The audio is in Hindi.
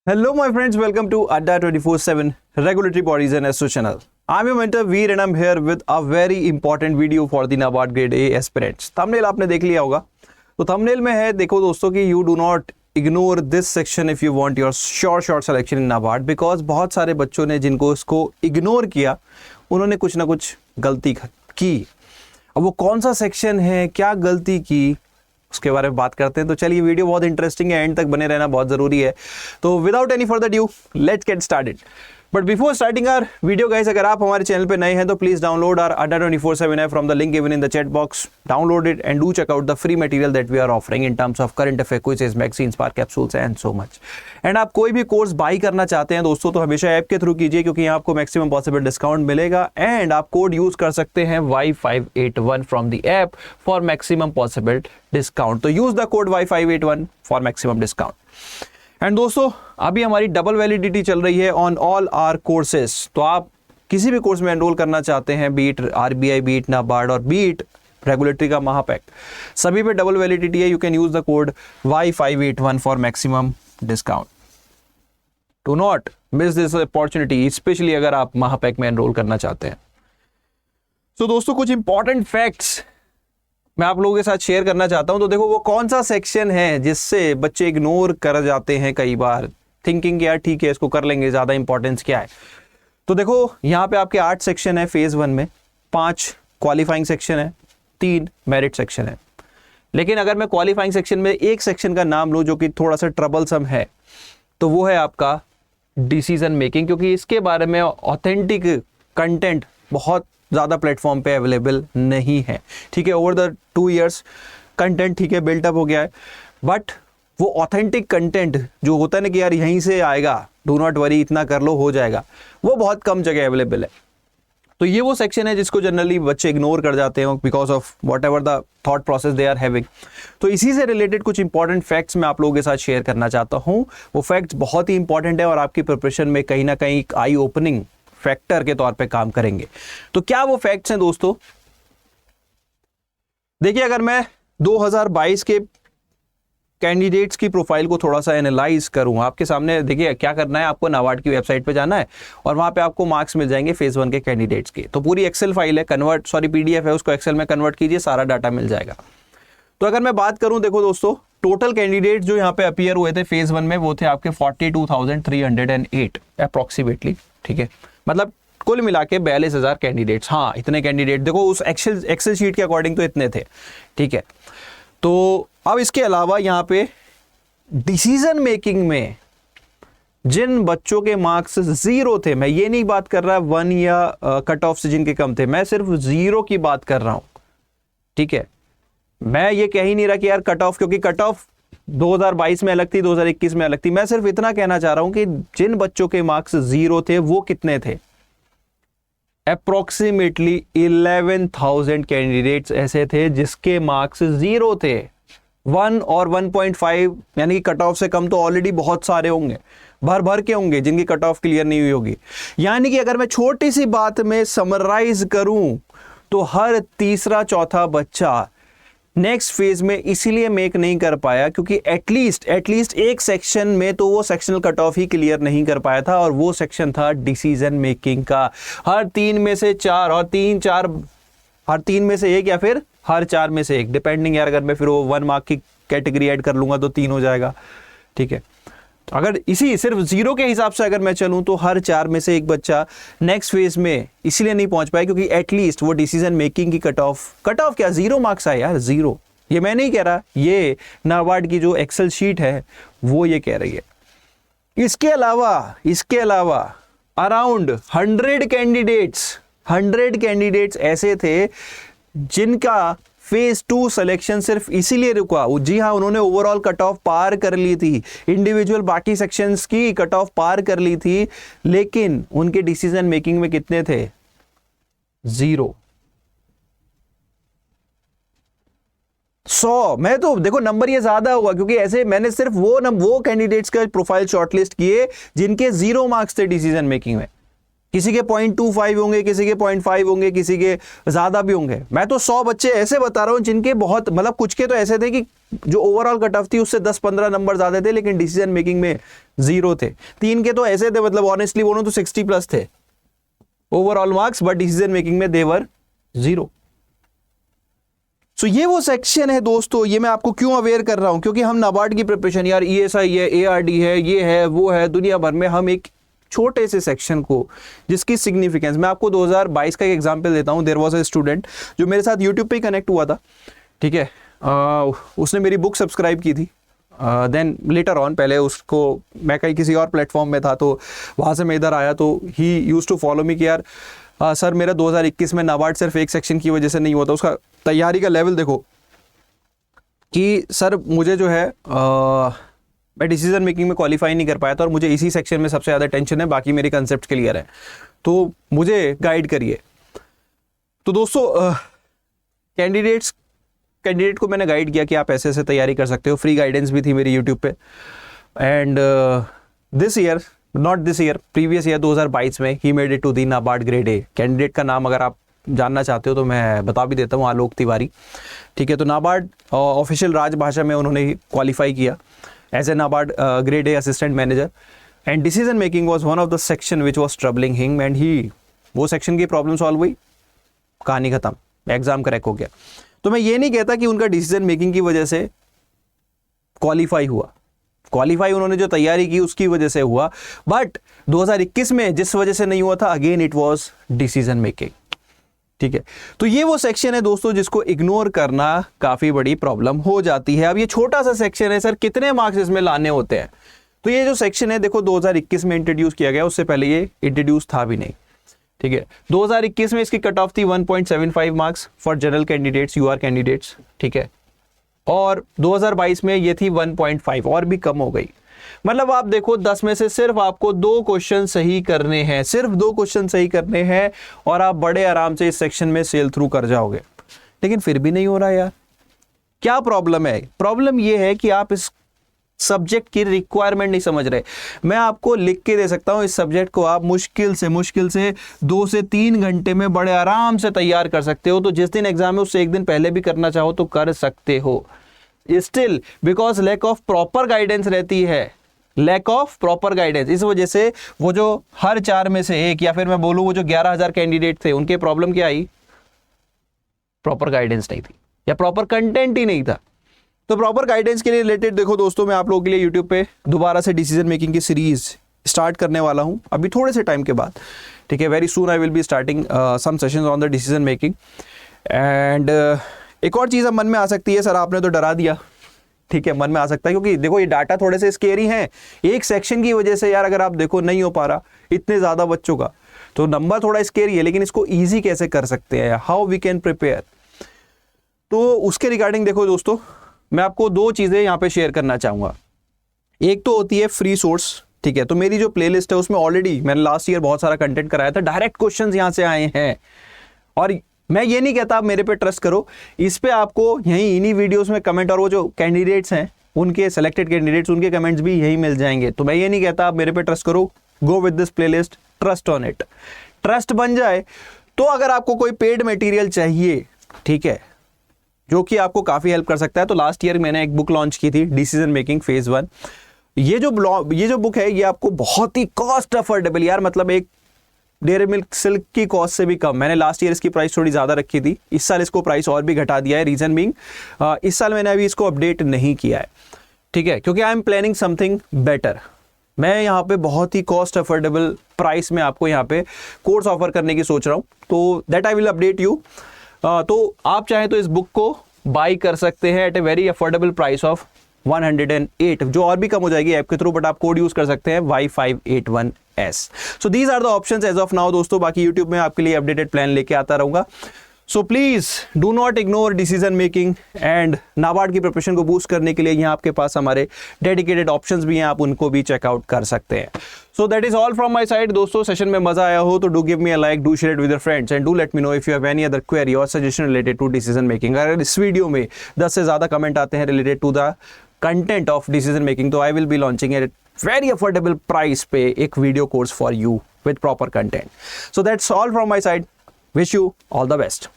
Hello, my friends. Welcome to Adda 24/7 Regulatory Bodies and SO channel. I'm your mentor Veer and I'm here with a very important video for the NABARD Grade A aspirants. Thumbnail आपने देख लिया होगा. तो thumbnail में है देखो दोस्तों कि you do not ignore this section if you want your short selection in NABARD because बहुत सारे बच्चों ने जिनको इसको ignore किया उन्होंने कुछ ना कुछ गलती की. अब वो कौन सा सेक्शन है, क्या गलती की, उसके बारे में बात करते हैं. तो चलिए, वीडियो बहुत इंटरेस्टिंग है, एंड तक बने रहना बहुत जरूरी है. तो without any further ado let's get started. But before starting our video guys, अगर आप हमारे चैनल पे नए हैं तो please download our Adda 24/7 app from the link given in the chat box. Download it and do check out the free material that we are offering in terms of current affair, quizzes, magazines, spark capsules and so much. And आप कोई भी कोर्स बाई करना चाहते हैं दोस्तों तो हमेशा ऐप के थ्रू कीजिए क्योंकि यहाँ आपको मैक्सिमम पॉसिबल डिस्काउंट मिलेगा. एंड आप कोड यूज कर सकते हैं Y581 from the app for maximum possible discount. तो use the code Y581 for maximum discount. And दोस्तों, अभी हमारी डबल वैलिडिटी चल रही है ऑन ऑल आर कोर्सेज. तो आप किसी भी कोर्स में एनरोल करना चाहते हैं, बीट आरबीआई, बीट नाबार्ड और बीट रेगुलेटरी का महापैक्ट, सभी पे डबल वैलिडिटी है. You can use the code Y581 for maximum discount. Do not miss this opportunity, specially अगर आप महापैक्ट में एनरोल करना चाहते हैं. तो दोस्तों, कुछ इंपॉर्टेंट फैक्ट्स मैं आप लोगों के साथ शेयर करना चाहता हूं. तो देखो, वो कौन सा सेक्शन है जिससे बच्चे इग्नोर कर जाते हैं कई बार, थिंकिंग यार ठीक है इसको कर लेंगे, ज्यादा इंपॉर्टेंस क्या है. तो देखो, यहाँ पे आपके 8 सेक्शन है फेज 1 में, 5 क्वालिफाइंग सेक्शन है, 3 मेरिट सेक्शन है. लेकिन अगर मैं क्वालिफाइंग सेक्शन में एक सेक्शन का नाम लूं जो कि थोड़ा सा ट्रबलसम है, तो वो है आपका डिसीजन मेकिंग, क्योंकि इसके बारे में ऑथेंटिक कंटेंट बहुत ज़्यादा प्लेटफॉर्म पे अवेलेबल नहीं है. ठीक है, ओवर द 2 years कंटेंट ठीक है बिल्टअप हो गया है, बट वो ऑथेंटिक कंटेंट जो होता है ना कि यार यहीं से आएगा, डू नॉट वरी, इतना कर लो हो जाएगा, वो बहुत कम जगह अवेलेबल है. तो ये वो सेक्शन है जिसको जनरली बच्चे इग्नोर कर जाते हैं because of whatever the thought process they are having. तो इसी से रिलेटेड कुछ इंपॉर्टेंट फैक्ट्स मैं आप लोगों के साथ शेयर करना चाहता हूँ. वो फैक्ट्स बहुत ही इंपॉर्टेंट है और आपकी प्रिपरेशन में कहीं ना कहीं आई ओपनिंग फैक्टर के तौर पे काम करेंगे. तो क्या वो फैक्ट्स हैं दोस्तों? देखिए, अगर मैं 2022 के कैंडिडेट्स की प्रोफाइल को थोड़ा सा एनालाइज करूं आपके सामने, देखिए क्या करना है, आपको नाबार्ड की वेबसाइट पे जाना है और वहां पे आपको मार्क्स मिल जाएंगे फेज 1 के कैंडिडेट्स के. तो पूरी एक्सेल फाइल है, पीडीएफ है, उसको एक्सेल में कन्वर्ट कीजिए, सारा डाटा मिल जाएगा. तो अगर मैं बात करूं, देखो दोस्तों, टोटल कैंडिडेट जो यहाँ पे अपीयर हुए थे फेज 1 में वो थे आपके 42,308 अप्रोक्सीमेटली. ठीक है, मतलब कुल मिला के 42,000 कैंडिडेट्स. हाँ, इतने कैंडिडेट देखो उस एक्सेल शीट के अकॉर्डिंग तो इतने थे. ठीक है, तो अब इसके अलावा यहाँ पे डिसीजन मेकिंग में जिन बच्चों के मार्क्स 0 थे, मैं ये नहीं बात कर रहा 1 या कट ऑफ से जिनके कम थे, मैं सिर्फ 0 की बात कर रहा हूं. ठीक है, मैं ये कह ही नहीं रहा कि यार कट ऑफ, क्योंकि कट ऑफ 2022 में अलग थी, 2021 में अलग थी. मैं सिर्फ इतना कहना चाह रहा हूं कि जिन बच्चों के मार्क्स 0 थे वो कितने थे? अप्रोक्सीमेटली 11,000 कैंडिडेट्स ऐसे थे जिसके मार्क्स 0 थे. 1 और 1.5 यानी कि कट ऑफ से कम तो ऑलरेडी बहुत सारे होंगे, भर के होंगे जिनकी कट ऑफ क्लियर नहीं हुई होगी. यानी कि अगर मैं छोटी सी बात में समराइज करूं तो हर तीसरा चौथा बच्चा नेक्स्ट फेज में इसीलिए मेक नहीं कर पाया क्योंकि एटलीस्ट एक सेक्शन में तो वो सेक्शनल कट ऑफ ही क्लियर नहीं कर पाया था, और वो सेक्शन था डिसीजन मेकिंग का. हर 3 में से 4 और 3-4, हर 3 में से 1 या फिर हर 4 में से 1, डिपेंडिंग यार, अगर मैं फिर वो 1 मार्क की कैटेगरी ऐड कर लूंगा तो 3 हो जाएगा. ठीक है, तो अगर इसी सिर्फ 0 के हिसाब से अगर मैं चलूं तो हर 4 में से 1 बच्चा नेक्स्ट फेज में इसलिए नहीं पहुंच पाया क्योंकि एटलीस्ट वो डिसीजन मेकिंग की कट ऑफ क्या 0 मार्क्स आए यार, 0. ये मैं नहीं कह रहा, ये नाबार्ड की जो एक्सेल शीट है वो ये कह रही है. इसके अलावा अराउंड 100 कैंडिडेट्स ऐसे थे जिनका फेज 2 सिलेक्शन सिर्फ इसीलिए रुका. जी हाँ, उन्होंने ओवरऑल कट ऑफ पार कर ली थी, इंडिविजुअल बाकी सेक्शंस की कट ऑफ पार कर ली थी, लेकिन उनके डिसीजन मेकिंग में कितने थे? 0. 100 मैं तो देखो नंबर ये ज्यादा होगा क्योंकि ऐसे मैंने सिर्फ वो कैंडिडेट्स का प्रोफाइल शॉर्टलिस्ट किए जिनके 0 मार्क्स थे डिसीजन मेकिंग में. किसी के 0.25 होंगे, किसी के 0.5 होंगे, किसी के ज़्यादा भी होंगे। मैं तो 100 बच्चे ऐसे बता रहा हूँ जिनके बहुत, मतलब कुछ के तो ऐसे थे कि जो ओवरऑल कट ऑफ थी उससे 10-15 नंबर ज़्यादा थे, लेकिन डिसीजन मेकिंग में 0 थे। 3 के तो ऐसे थे, मतलब ऑनेस्टली बोलूं तो 60+ थे overall marks, but decision making में दे वर 0। सो ये वो सेक्शन है दोस्तों। ये मैं आपको क्यों अवेयर कर रहा हूं, क्योंकि हम नाबार्ड की प्रिपरेशन, यार ESI है, ARD है, ये है वो है, दुनिया भर में हम एक छोटे से सेक्शन को जिसकी सिग्निफिकेंस, मैं आपको 2022 का एक एग्जांपल देता हूं। देयर वाज अ स्टूडेंट जो मेरे साथ यूट्यूब पे ही कनेक्ट हुआ था, ठीक है। उसने मेरी बुक सब्सक्राइब की थी, देन लेटर ऑन, पहले उसको मैं कहीं किसी और प्लेटफॉर्म में था तो वहाँ से मैं इधर आया तो he used to follow me कि यार सर मेरा 2021 में नाबार्ड सिर्फ एक सेक्शन की वजह से नहीं हुआ था। उसका तैयारी का लेवल देखो कि सर मुझे जो है मैं डिसीजन मेकिंग में क्वालिफाई नहीं कर पाया था और मुझे इसी सेक्शन में सबसे ज़्यादा टेंशन है, बाकी मेरी कंसेप्ट क्लियर है, तो मुझे गाइड करिए। तो दोस्तों कैंडिडेट को मैंने गाइड किया कि आप ऐसे ऐसे तैयारी कर सकते हो, फ्री गाइडेंस भी थी मेरी यूट्यूब पे। And this year, not this year, previous year 2022 में ही made it to the NABARD grade A. Candidate का नाम अगर आप जानना चाहते हो तो मैं बता भी देता हूँ, आलोक तिवारी, ठीक है। तो नाबार्ड ऑफिशियल राजभाषा में उन्होंने क्वालिफाई किया as a NABARD grade A assistant manager, and decision making was one of the section which was troubling him, and he, वो सेक्शन की प्रॉब्लम सॉल्व हुई, कहानी खत्म, एग्जाम क्रैक हो गया। तो मैं ये नहीं कहता कि उनका डिसीजन मेकिंग की वजह से क्वालिफाई हुआ, क्वालिफाई उन्होंने जो तैयारी की उसकी वजह से हुआ, बट 2021 में जिस वजह से नहीं हुआ था, again it was decision making, ठीक है। तो ये वो सेक्शन है दोस्तों जिसको इग्नोर करना काफी बड़ी प्रॉब्लम हो जाती है। अब ये छोटा सा सेक्शन है, सर कितने मार्क्स इसमें लाने होते हैं? तो ये जो सेक्शन है देखो 2021 में इंट्रोड्यूस किया गया, उससे पहले ये इंट्रोड्यूस था भी नहीं, ठीक है। 2021 में इसकी कट ऑफ थी 1.75 marks for general candidates, UR candidates, ठीक है। और 2022 में ये थी 1.5, और भी कम हो गई। मतलब आप देखो 10 में से सिर्फ आपको 2 क्वेश्चन सही करने हैं, सिर्फ 2 क्वेश्चन सही करने हैं और आप बड़े आराम से इस सेक्शन में सेल थ्रू कर जाओगे। लेकिन फिर भी नहीं हो रहा यार, क्या प्रॉब्लम है? प्रॉब्लम ये है कि आप इस सब्जेक्ट की रिक्वायरमेंट नहीं समझ रहे। मैं आपको लिख के दे सकता हूं, इस सब्जेक्ट को आप मुश्किल से 2 से 3 घंटे में बड़े आराम से तैयार कर सकते हो। तो जिस दिन एग्जाम है उससे एक दिन पहले भी करना चाहो तो कर सकते हो। Still because lack of proper guidance रहती है, लैक ऑफ प्रॉपर गाइडेंस, इस वजह से वो जो हर 4 में से एक, या फिर मैं बोलूं वो जो 11,000 कैंडिडेट थे, उनके प्रॉब्लम क्या आई? प्रॉपर गाइडेंस नहीं थी या प्रॉपर कंटेंट ही नहीं था। तो प्रॉपर गाइडेंस के लिए रिलेटेड देखो दोस्तों, मैं आप लोगों के लिए यूट्यूब पे दोबारा से डिसीजन मेकिंग की सीरीज स्टार्ट करने वाला हूं अभी थोड़े से टाइम के बाद, ठीक है। Very soon I will be starting some sessions on the decision making. And एक और चीज़ अब मन में आ सकती है, सर आपने तो डरा दिया, ठीक है, मन में आ सकता है, क्योंकि देखो ये डाटा थोड़े से स्केरी हैं। एक सेक्शन की वजह से यार अगर आप देखो नहीं हो पा रहा इतने ज़्यादा बच्चों का, तो नंबर थोड़ा स्केरी है, लेकिन इसको ईजी कैसे कर सकते हैं, हाउ वी कैन प्रिपेयर। तो उसके रिगार्डिंग देखो दोस्तों, मैं आपको 2 चीज़ें यहाँ पे शेयर करना चाहूँगा। एक तो होती है फ्री सोर्स, ठीक है। तो मेरी जो प्लेलिस्ट है उसमें ऑलरेडी मैंने लास्ट ईयर बहुत सारा कंटेंट कराया था, डायरेक्ट क्वेश्चंस यहाँ से आए हैं। और मैं ये नहीं कहता आप मेरे पे ट्रस्ट करो, इस पे आपको यहीं इन्हीं वीडियोस में कमेंट, और वो जो कैंडिडेट्स हैं उनके सेलेक्टेड कैंडिडेट्स, उनके कमेंट्स भी यहीं मिल जाएंगे। तो मैं ये नहीं कहता आप मेरे पे ट्रस्ट करो, go with this playlist, trust on it. Trust बन जाए तो अगर आपको कोई पेड मटेरियल चाहिए, ठीक है, जो कि आपको काफ़ी हेल्प कर सकता है, तो लास्ट ईयर मैंने एक बुक लॉन्च की थी, डिसीजन मेकिंग फेज 1। ये जो बुक है ये आपको बहुत ही कॉस्ट अफोर्डेबल, यार मतलब एक डेयरी मिल्क सिल्क की कॉस्ट से भी कम। मैंने लास्ट ईयर इसकी प्राइस थोड़ी ज़्यादा रखी थी, इस साल इसको प्राइस और भी घटा दिया है। रीज़न बीइंग इस साल मैंने अभी इसको अपडेट नहीं किया है, ठीक है, क्योंकि I am planning something better. मैं यहाँ पे बहुत ही कॉस्ट अफोर्डेबल प्राइस में आपको यहाँ पे कोर्स ऑफर करने की सोच रहा हूँ, तो that I will update you. तो आप चाहें तो इस बुक को बाई कर सकते हैं at a very affordable price of 108, जो और भी कम हो जाएगी ऐप के थ्रू, बट आप कोड यूज कर सकते हैं Y581S। So these are the options as of now दोस्तों। बाकी यूट्यूब में आपके लिए अपडेटेड प्लान लेके आता रहूंगा। So please do not ignore decision making, and NABARD की प्रिपरेशन को बूस्ट करने के लिए यहाँ आपके पास हमारे डेडिकेटेड ऑप्शंस भी हैं, आप उनको भी चेकआउट कर सकते हैं। So that is all from my side दोस्तों। सेशन में मजा आया हो तो do give me a like, do share it with your friends, and do let me know if you have any other query और suggestion related to decision making. अगर इस वीडियो में 10 से ज़्यादा कमेंट आते हैं related to the content of decision making, तो I will be launching at very affordable price पे एक video course for you with proper content. So that's all from my side. Wish you all the best.